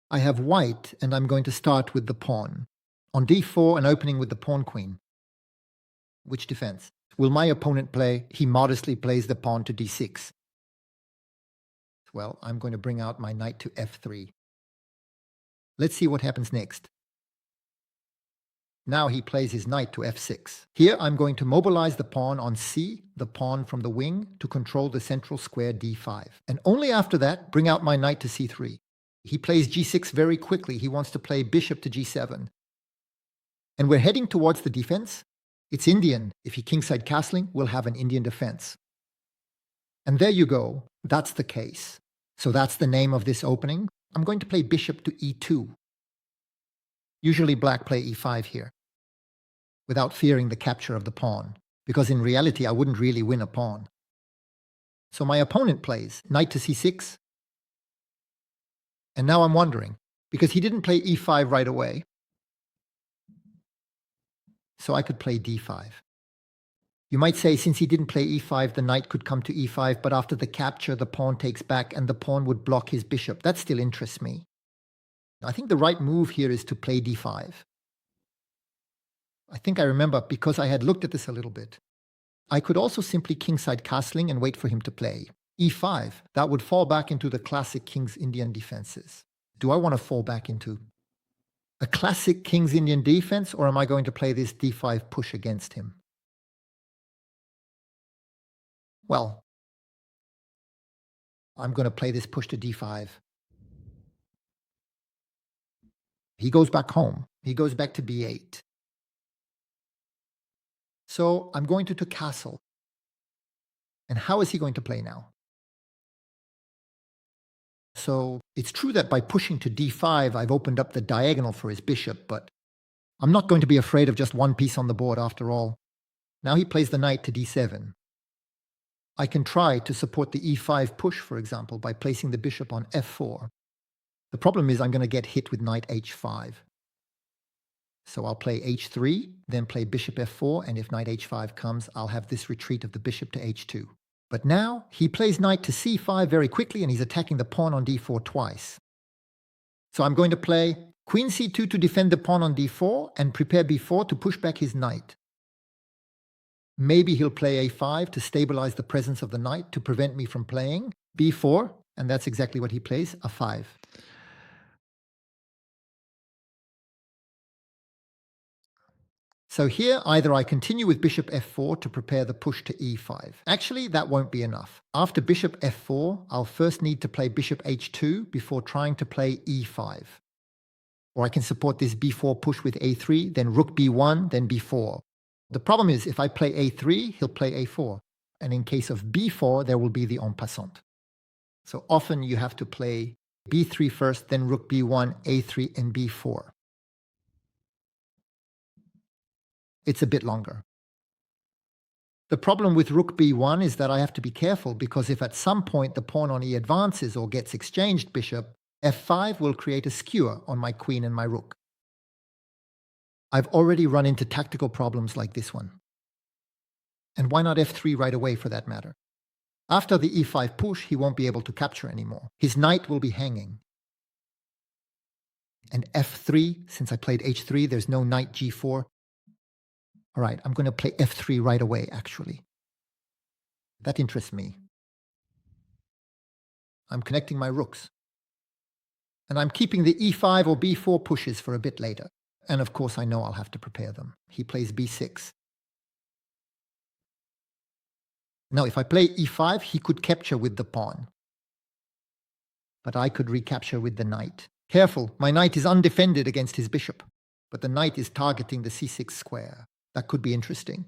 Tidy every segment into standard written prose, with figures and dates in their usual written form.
I have white, and I'm going to start with the pawn. On d4 and opening with the pawn queen. Which defense? Will my opponent play? He modestly plays the pawn to d6. Well, I'm going to bring out my knight to f3. Let's see what happens next. Now he plays his knight to f6. Here I'm going to mobilize the pawn on c, the pawn from the wing, to control the central square d5. And only after that, bring out my knight to c3. He plays g6 very quickly. He wants to play bishop to g7. And we're heading towards the defense. It's Indian. If he kingside castling, we'll have an Indian defense. And there you go. That's the case. So that's the name of this opening. I'm going to play bishop to e2. Usually black play e5 here, without fearing the capture of the pawn, because in reality I wouldn't really win a pawn. So my opponent plays knight to c6. And now I'm wondering, because he didn't play e5 right away, so I could play d5. You might say, since he didn't play e5, the knight could come to e5, but after the capture, the pawn takes back and the pawn would block his bishop. That still interests me. I think the right move here is to play d5. I think I remember, because I had looked at this a little bit. I could also simply kingside castling and wait for him to play e5. That would fall back into the classic King's Indian defenses. Do I want to fall back into a classic King's Indian defense, or am I going to play this d5 push against him? Well, I'm going to play this push to d5. He goes back home. He goes back to b8. So I'm going to castle. And how is he going to play now? So it's true that by pushing to d5, I've opened up the diagonal for his bishop, but I'm not going to be afraid of just one piece on the board after all. Now he plays the knight to d7. I can try to support the e5 push, for example, by placing the bishop on f4. The problem is I'm going to get hit with knight h5. So I'll play h3, then play bishop f4, and if knight h5 comes, I'll have this retreat of the bishop to h2. But now he plays knight to c5 very quickly, and he's attacking the pawn on d4 twice. So I'm going to play queen c2 to defend the pawn on d4 and prepare b4 to push back his knight. Maybe he'll play a5 to stabilize the presence of the knight to prevent me from playing b4, and that's exactly what he plays, a5. So here, either I continue with bishop f4 to prepare the push to e5. Actually, that won't be enough. After bishop f4, I'll first need to play bishop h2 before trying to play e5. Or I can support this b4 push with a3, then rook b1, then b4. The problem is, if I play a3, he'll play a4. And in case of b4, there will be the en passant. So often you have to play b3 first, then rook b1, a3, and b4. It's a bit longer. The problem with rook b1 is that I have to be careful, because if at some point the pawn on e advances or gets exchanged bishop, f5 will create a skewer on my queen and my rook. I've already run into tactical problems like this one. And why not f3 right away, for that matter? After the e5 push, he won't be able to capture anymore. His knight will be hanging. And f3, since I played h3, there's no knight g4. All right, I'm going to play f3 right away, actually. That interests me. I'm connecting my rooks. And I'm keeping the e5 or b4 pushes for a bit later. And of course, I know I'll have to prepare them. He plays b6. Now, if I play e5, he could capture with the pawn. But I could recapture with the knight. Careful, my knight is undefended against his bishop. But the knight is targeting the c6 square. That could be interesting.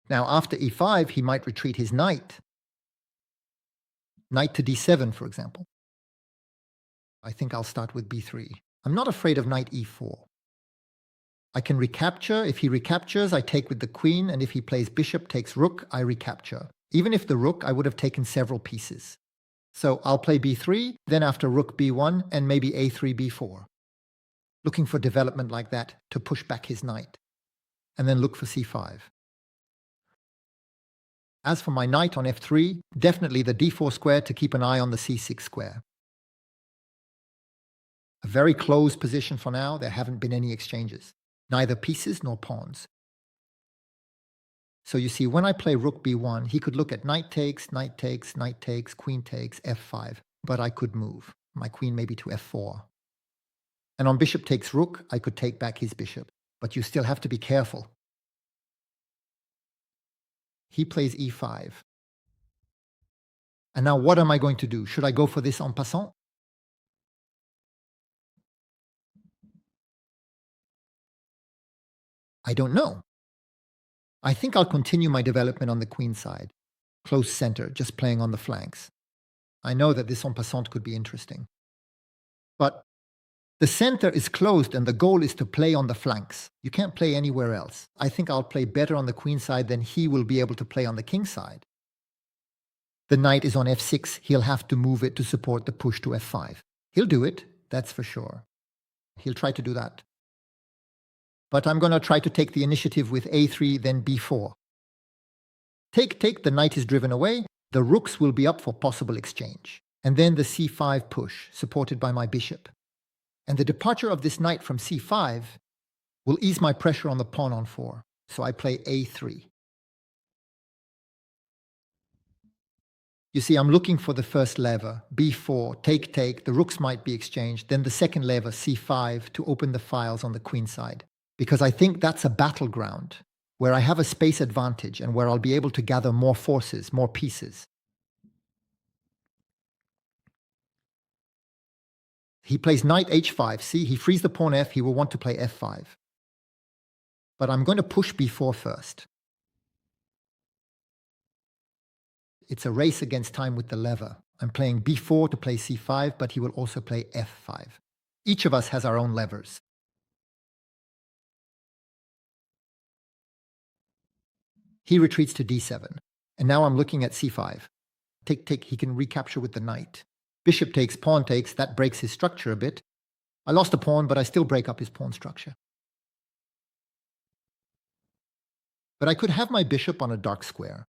Now, after e5, he might retreat his knight. Knight to d7, for example. I think I'll start with b3. I'm not afraid of knight e4. I can recapture. If he recaptures, I take with the queen, and if he plays bishop, takes rook, I recapture. Even if the rook, I would have taken several pieces. So I'll play b3, then after rook b1, and maybe a3, b4. Looking for development like that to push back his knight. And then look for c5. As for my knight on f3, definitely the d4 square to keep an eye on the c6 square. A very closed position for now. There haven't been any exchanges, neither pieces nor pawns. So you see, when I play rook b1, he could look at knight takes, knight takes, knight takes, queen takes, f5, but I could move my queen maybe to f4. And on bishop takes rook, I could take back his bishop, but you still have to be careful. He plays e5. And now what am I going to do? Should I go for this en passant? I don't know. I think I'll continue my development on the queen side. Close center, just playing on the flanks. I know that this en passant could be interesting. But the center is closed and the goal is to play on the flanks. You can't play anywhere else. I think I'll play better on the queen side than he will be able to play on the king side. The knight is on f6. He'll have to move it to support the push to f5. He'll do it, that's for sure. He'll try to do that. But I'm going to try to take the initiative with a3, then b4. Take, the knight is driven away. The rooks will be up for possible exchange. And then the c5 push, supported by my bishop. And the departure of this knight from c5 will ease my pressure on the pawn on 4. So I play a3. You see, I'm looking for the first lever, b4, take, the rooks might be exchanged, then the second lever, c5, to open the files on the queen side. Because I think that's a battleground where I have a space advantage and where I'll be able to gather more forces, more pieces. He plays knight h5. See, he frees the pawn f. He will want to play f5. But I'm going to push b4 first. It's a race against time with the lever. I'm playing b4 to play c5, but he will also play f5. Each of us has our own levers. He retreats to d7. And now I'm looking at c5. Take, he can recapture with the knight. Bishop takes, pawn takes, that breaks his structure a bit. I lost a pawn, but I still break up his pawn structure. But I could have my bishop on a dark square.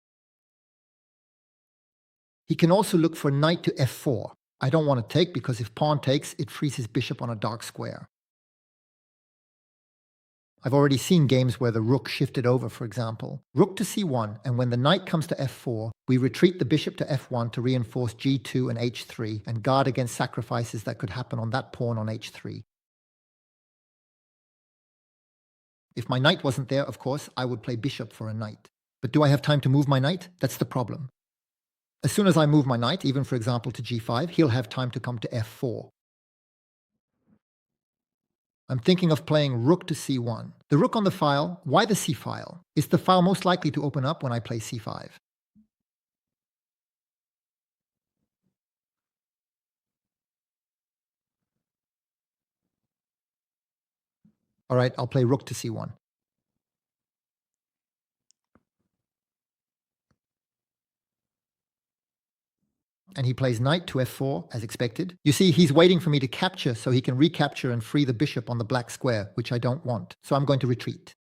He can also look for knight to f4. I don't want to take because if pawn takes, it frees his bishop on a dark square. I've already seen games where the rook shifted over, for example. Rook to c1, and when the knight comes to f4, we retreat the bishop to f1 to reinforce g2 and h3 and guard against sacrifices that could happen on that pawn on h3. If my knight wasn't there, of course, I would play bishop for a knight. But do I have time to move my knight? That's the problem. As soon as I move my knight, even for example to g5, he'll have time to come to f4. I'm thinking of playing rook to c1. The rook on the file, why the c file? Is the file most likely to open up when I play c5? All right, I'll play rook to c1. And he plays knight to f4, as expected. You see, he's waiting for me to capture so he can recapture and free the bishop on the black square, which I don't want. So I'm going to retreat.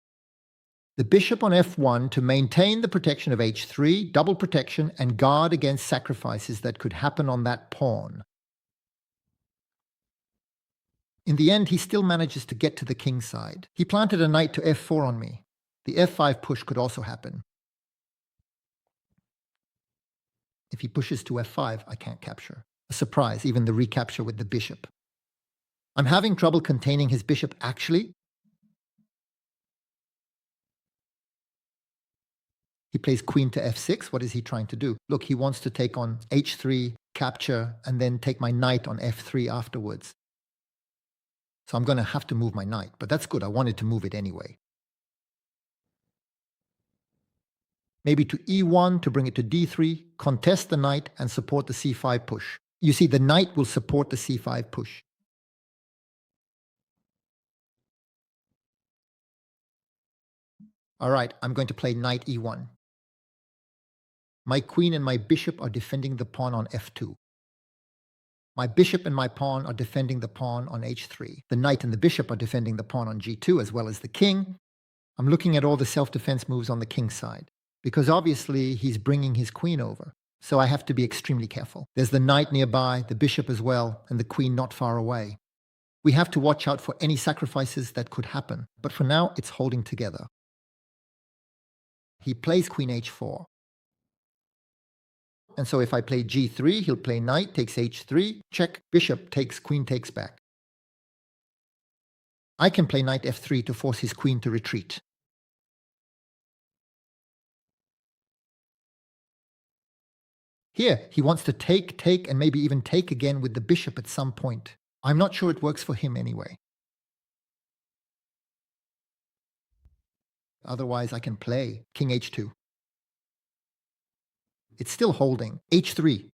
The bishop on f1 to maintain the protection of h3, double protection, and guard against sacrifices that could happen on that pawn. In the end, he still manages to get to the king side. He planted a knight to f4 on me. The f5 push could also happen. If he pushes to f5, I can't capture. A surprise, even the recapture with the bishop. I'm having trouble containing his bishop actually. He plays queen to f6. What is he trying to do? Look, he wants to take on h3, capture, and then take my knight on f3 afterwards. So I'm going to have to move my knight, but that's good. I wanted to move it anyway. Maybe to e1 to bring it to d3, contest the knight and support the c5 push. You see, the knight will support the c5 push. All right, I'm going to play knight e1. My queen and my bishop are defending the pawn on f2. My bishop and my pawn are defending the pawn on h3. The knight and the bishop are defending the pawn on g2 as well as the king. I'm looking at all the self-defense moves on the king side. because obviously he's bringing his queen over. So I have to be extremely careful. There's the knight nearby, the bishop as well, and the queen not far away. We have to watch out for any sacrifices that could happen, but for now it's holding together. He plays queen h4. And so if I play g3, he'll play knight takes h3, check, bishop takes, queen takes back. I can play knight f3 to force his queen to retreat. Here, he wants to take, and maybe even take again with the bishop at some point. I'm not sure it works for him anyway. Otherwise, I can play king h2. It's still holding. h3.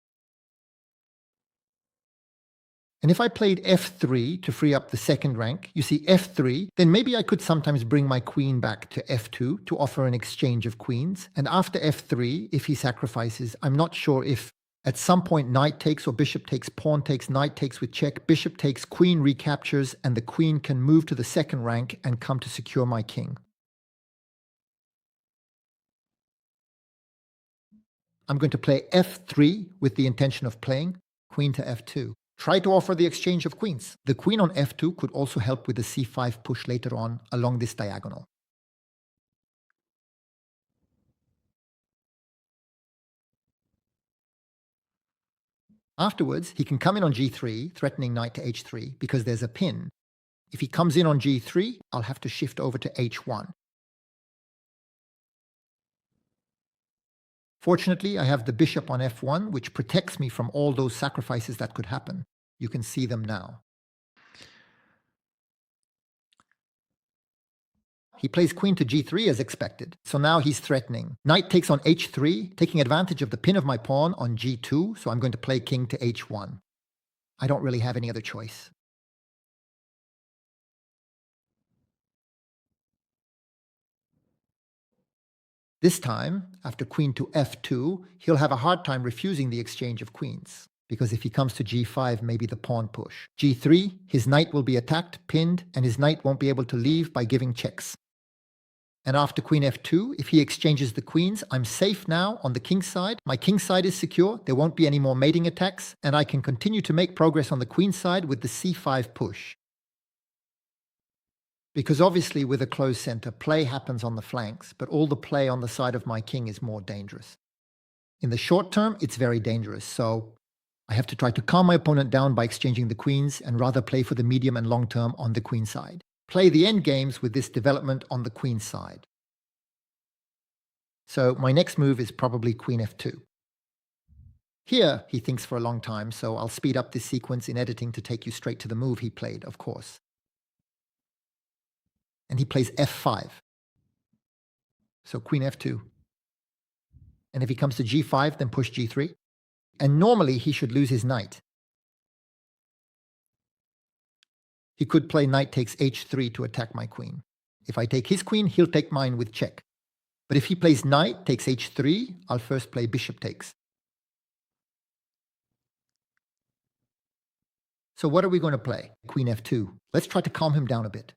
And if I played f3 to free up the second rank, you see f3, then maybe I could sometimes bring my queen back to f2 to offer an exchange of queens. And after f3, if he sacrifices, I'm not sure if at some point knight takes or bishop takes, pawn takes, knight takes with check, bishop takes, queen recaptures, and the queen can move to the second rank and come to secure my king. I'm going to play f3 with the intention of playing queen to f2. Try to offer the exchange of queens. The queen on f2 could also help with the c5 push later on along this diagonal. Afterwards, he can come in on g3, threatening knight to h3, because there's a pin. If he comes in on g3, I'll have to shift over to h1. Fortunately, I have the bishop on f1, which protects me from all those sacrifices that could happen. You can see them now. He plays queen to g3 as expected, so now he's threatening. Knight takes on h3, taking advantage of the pin of my pawn on g2, so I'm going to play king to h1. I don't really have any other choice. This time, after queen to f2, he'll have a hard time refusing the exchange of queens, because if he comes to g5, maybe the pawn push. g3, his knight will be attacked, pinned, and his knight won't be able to leave by giving checks. And after queen f2, if he exchanges the queens, I'm safe now on the king's side. My king's side is secure, there won't be any more mating attacks, and I can continue to make progress on the queen's side with the c5 push. Because obviously with a closed center, play happens on the flanks, but all the play on the side of my king is more dangerous. In the short term, it's very dangerous, so I have to try to calm my opponent down by exchanging the queens and rather play for the medium and long term on the queen side. Play the endgames with this development on the queen side. So my next move is probably queen f2. Here, he thinks for a long time, so I'll speed up this sequence in editing to take you straight to the move he played, of course. And he plays f5. So queen f2. And if he comes to g5, then push g3. And normally he should lose his knight. He could play knight takes h3 to attack my queen. If I take his queen, he'll take mine with check. But if he plays knight takes h3, I'll first play bishop takes. So what are we going to play? Queen f2. Let's try to calm him down a bit.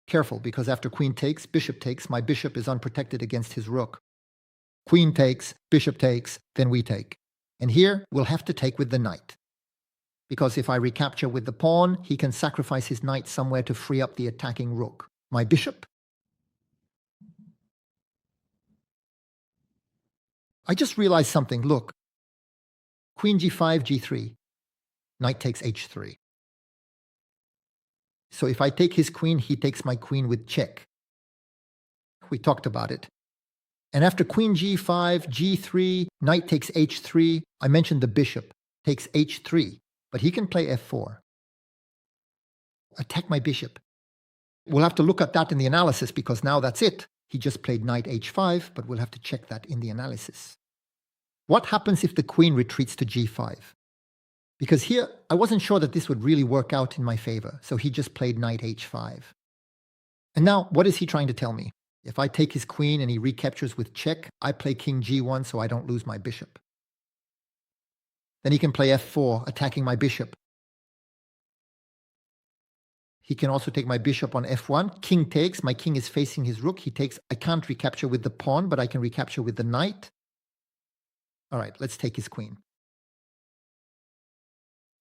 Careful, because after queen takes, bishop takes, my bishop is unprotected against his rook. Queen takes, bishop takes, then we take. And here, we'll have to take with the knight. Because if I recapture with the pawn, he can sacrifice his knight somewhere to free up the attacking rook. My bishop? I just realized something. Look. Queen g5, g3. Knight takes h3. So if I take his queen, he takes my queen with check. We talked about it. And after queen g5, g3, knight takes h3, I mentioned the bishop takes h3, but he can play f4. Attack my bishop. We'll have to look at that in the analysis because now that's it. He just played knight h5, but we'll have to check that in the analysis. What happens if the queen retreats to g5? Because here, I wasn't sure that this would really work out in my favor, so he just played knight h5. And now, what is he trying to tell me? If I take his queen and he recaptures with check, I play king g1 so I don't lose my bishop. Then he can play f4, attacking my bishop. He can also take my bishop on f1. King takes. My king is facing his rook. He takes. I can't recapture with the pawn, but I can recapture with the knight. All right, let's take his queen.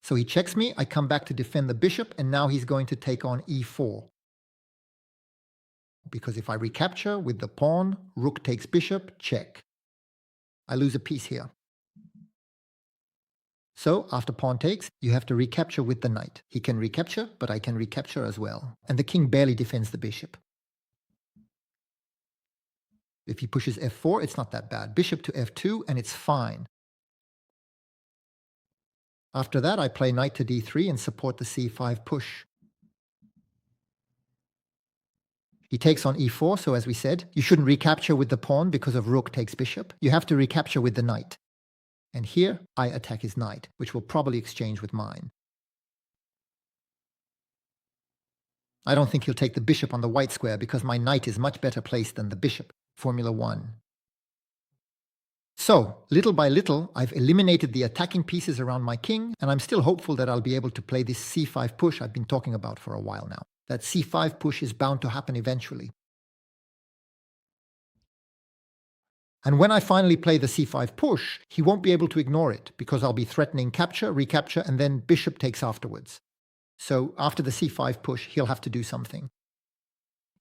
So he checks me. I come back to defend the bishop, and now he's going to take on e4. Because if I recapture with the pawn, rook takes bishop, check. I lose a piece here. So after pawn takes, you have to recapture with the knight. He can recapture, but I can recapture as well. And the king barely defends the bishop. If he pushes f4, it's not that bad. Bishop to f2, and it's fine. After that, I play knight to d3 and support the c5 push. He takes on e4, so as we said, you shouldn't recapture with the pawn because of rook takes bishop. You have to recapture with the knight. And here, I attack his knight, which will probably exchange with mine. I don't think he'll take the bishop on the white square because my knight is much better placed than the bishop. Formula 1. So, little by little, I've eliminated the attacking pieces around my king, and I'm still hopeful that I'll be able to play this c5 push I've been talking about for a while now. That c5 push is bound to happen eventually. And when I finally play the c5 push, he won't be able to ignore it, because I'll be threatening capture, recapture, and then bishop takes afterwards. So after the c5 push, he'll have to do something.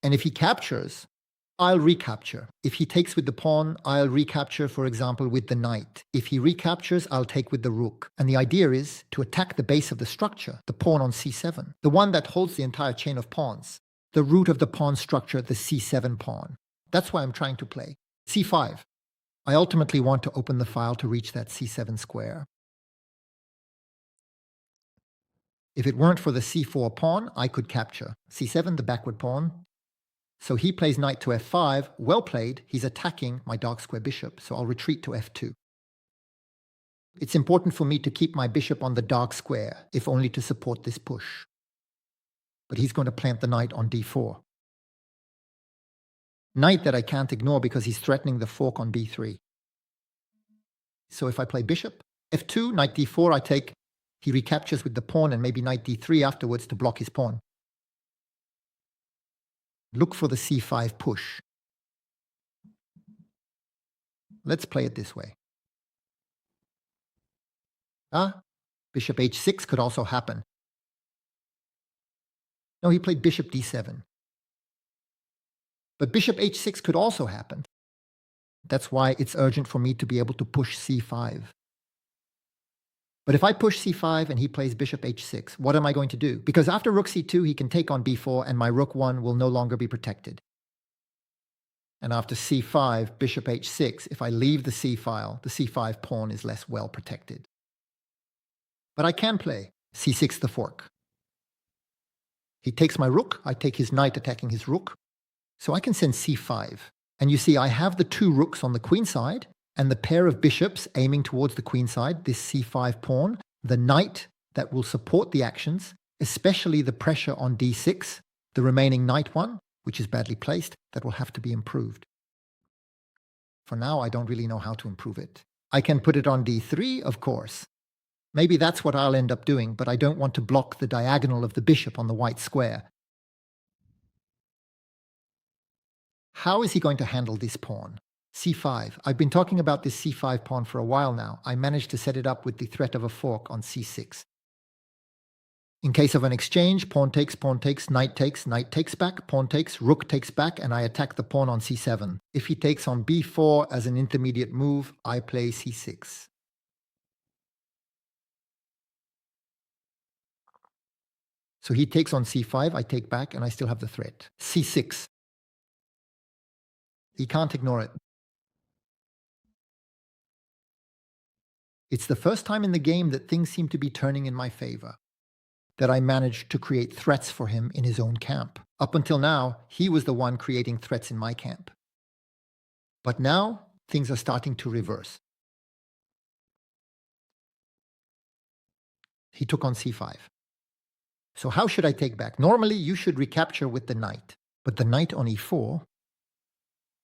And if he captures, I'll recapture. If he takes with the pawn, I'll recapture, for example, with the knight. If he recaptures, I'll take with the rook. And the idea is to attack the base of the structure, the pawn on c7, the one that holds the entire chain of pawns, the root of the pawn structure, the c7 pawn. That's why I'm trying to play c5. I ultimately want to open the file to reach that c7 square. If it weren't for the c4 pawn, I could capture. c7, the backward pawn. So he plays knight to f5. Well played. He's attacking my dark square bishop, so I'll retreat to f2. It's important for me to keep my bishop on the dark square, if only to support this push. But he's going to plant the knight on d4. Knight that I can't ignore because he's threatening the fork on b3. So if I play bishop, f2, knight d4, I take. He recaptures with the pawn and maybe knight d3 afterwards to block his pawn. Look for the c5 push. Let's play it this way. Bishop h6 could also happen. No, he played bishop d7. But bishop h6 could also happen. That's why it's urgent for me to be able to push c5. But if I push c5 and he plays bishop h6, what am I going to do? Because after rook c2, he can take on b4 and my rook 1 will no longer be protected. And after c5, bishop h6, if I leave the c file, the c5 pawn is less well protected. But I can play c6 the fork. He takes my rook, I take his knight attacking his rook. So I can send c5. And you see, I have the two rooks on the queen side, and the pair of bishops aiming towards the queen side, this c5 pawn, the knight that will support the actions, especially the pressure on d6, the remaining knight one, which is badly placed, that will have to be improved. For now, I don't really know how to improve it. I can put it on d3, of course. Maybe that's what I'll end up doing, but I don't want to block the diagonal of the bishop on the white square. How is he going to handle this pawn? c5. I've been talking about this c5 pawn for a while now. I managed to set it up with the threat of a fork on c6. In case of an exchange, pawn takes, knight takes back, pawn takes, rook takes back, and I attack the pawn on c7. If he takes on b4 as an intermediate move, I play c6. So he takes on c5, I take back, and I still have the threat. c6. He can't ignore it. It's the first time in the game that things seem to be turning in my favor, that I managed to create threats for him in his own camp. Up until now, he was the one creating threats in my camp. But now, things are starting to reverse. He took on c5. So how should I take back? Normally, you should recapture with the knight. But the knight on e4,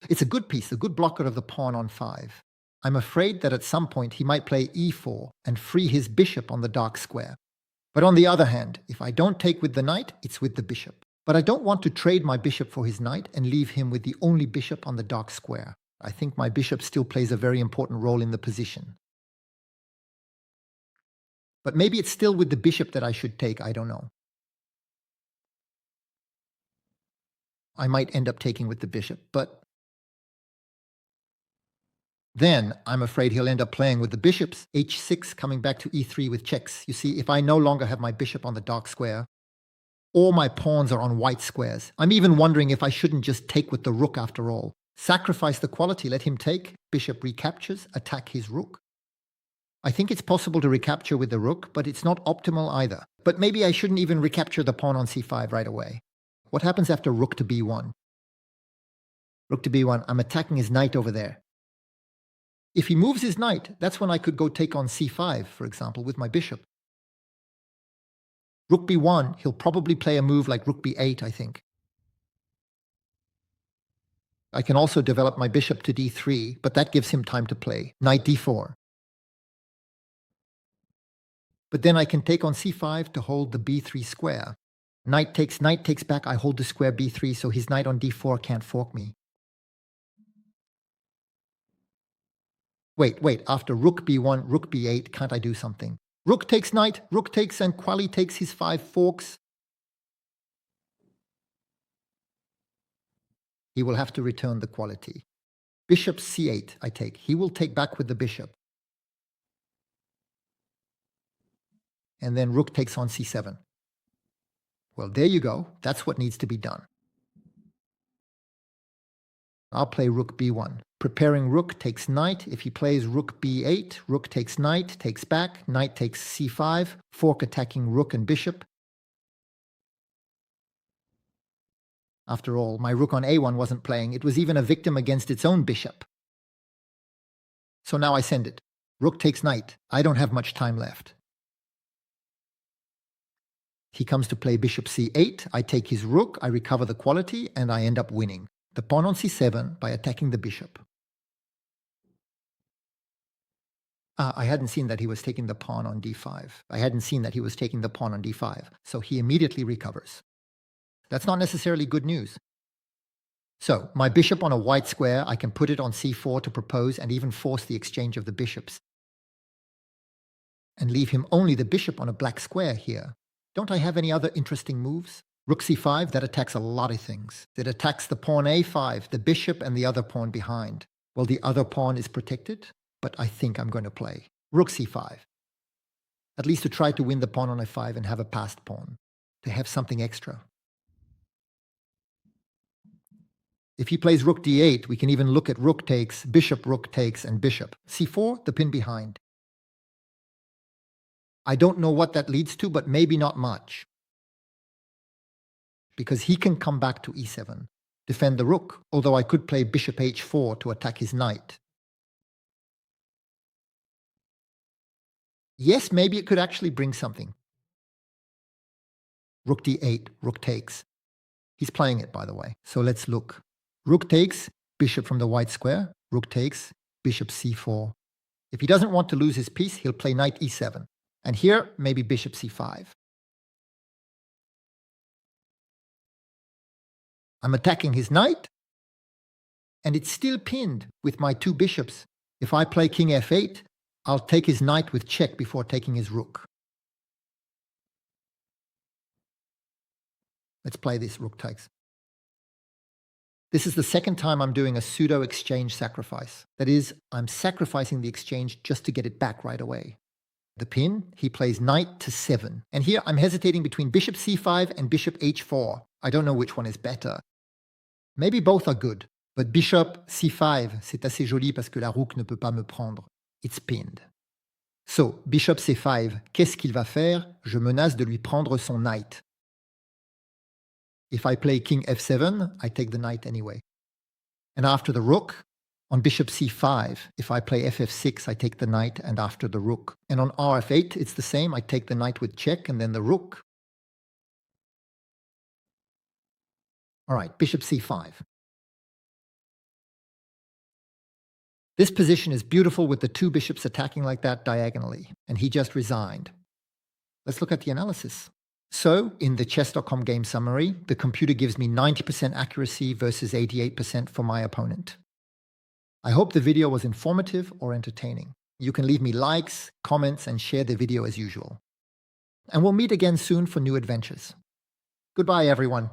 it's a good piece, a good blocker of the pawn on 5. I'm afraid that at some point he might play e4 and free his bishop on the dark square. But on the other hand, if I don't take with the knight, it's with the bishop. But I don't want to trade my bishop for his knight and leave him with the only bishop on the dark square. I think my bishop still plays a very important role in the position. But maybe it's still with the bishop that I should take, I don't know. I might end up taking with the bishop, but then I'm afraid he'll end up playing with the bishops, h6 coming back to e3 with checks. You see, if I no longer have my bishop on the dark square, all my pawns are on white squares. I'm even wondering if I shouldn't just take with the rook after all. Sacrifice the quality, let him take, bishop recaptures, attack his rook. I think it's possible to recapture with the rook, but it's not optimal either. But maybe I shouldn't even recapture the pawn on c5 right away. What happens after rook to b1? Rook to b1, I'm attacking his knight over there. If he moves his knight, that's when I could go take on c5, for example, with my bishop. Rook b1, he'll probably play a move like rook b8, I think. I can also develop my bishop to d3, but that gives him time to play. Knight d4. But then I can take on c5 to hold the b3 square. Knight takes back, I hold the square b3, so his knight on d4 can't fork me. Wait, after rook b1, rook b8, can't I do something? Rook takes knight, rook takes, and Quali takes his 5 forks. He will have to return the quality. Bishop c8, I take. He will take back with the bishop. And then rook takes on c7. Well, there you go. That's what needs to be done. I'll play rook b1. Preparing rook takes knight. If he plays rook b8, rook takes knight, takes back, knight takes c5, fork attacking rook and bishop. After all, my rook on a1 wasn't playing. It was even a victim against its own bishop. So now I send it. Rook takes knight. I don't have much time left. He comes to play bishop c8. I take his rook, I recover the quality, and I end up winning. The pawn on c7 by attacking the bishop. I hadn't seen that he was taking the pawn on d5. I hadn't seen that he was taking the pawn on d5. So he immediately recovers. That's not necessarily good news. So, my bishop on a white square, I can put it on c4 to propose and even force the exchange of the bishops. And leave him only the bishop on a black square here. Don't I have any other interesting moves? Rook c5, that attacks a lot of things. It attacks the pawn a5, the bishop, and the other pawn behind. Well, the other pawn is protected, but I think I'm going to play rook c5. At least to try to win the pawn on f5 and have a passed pawn. To have something extra. If he plays rook d8, we can even look at rook takes, and bishop. c4, the pin behind. I don't know what that leads to, but maybe not much. Because he can come back to e7, defend the rook, although I could play bishop h4 to attack his knight. Yes, maybe it could actually bring something. Rook d8, rook takes. He's playing it, by the way. So let's look. Rook takes, bishop from the white square. Rook takes, bishop c4. If he doesn't want to lose his piece, he'll play knight e7. And here, maybe bishop c5. I'm attacking his knight, and it's still pinned with my 2 bishops. If I play king f8, I'll take his knight with check before taking his rook. Let's play this rook takes. This is the second time I'm doing a pseudo-exchange sacrifice. That is, I'm sacrificing the exchange just to get it back right away. The pin, he plays knight to 7. And here I'm hesitating between bishop c5 and bishop h4. I don't know which one is better. Maybe both are good. But bishop c5, c'est assez joli parce que la rook ne peut pas me prendre. It's pinned. So, bishop c5, qu'est-ce qu'il va faire? Je menace de lui prendre son knight. If I play king f7, I take the knight anyway. And after the rook, on bishop c5, if I play ff6, I take the knight and after the rook. And on rf8, it's the same. I take the knight with check and then the rook. All right, bishop c5. This position is beautiful with the 2 bishops attacking like that diagonally, and he just resigned. Let's look at the analysis. So, in the chess.com game summary, the computer gives me 90% accuracy versus 88% for my opponent. I hope the video was informative or entertaining. You can leave me likes, comments, and share the video as usual. And we'll meet again soon for new adventures. Goodbye, everyone.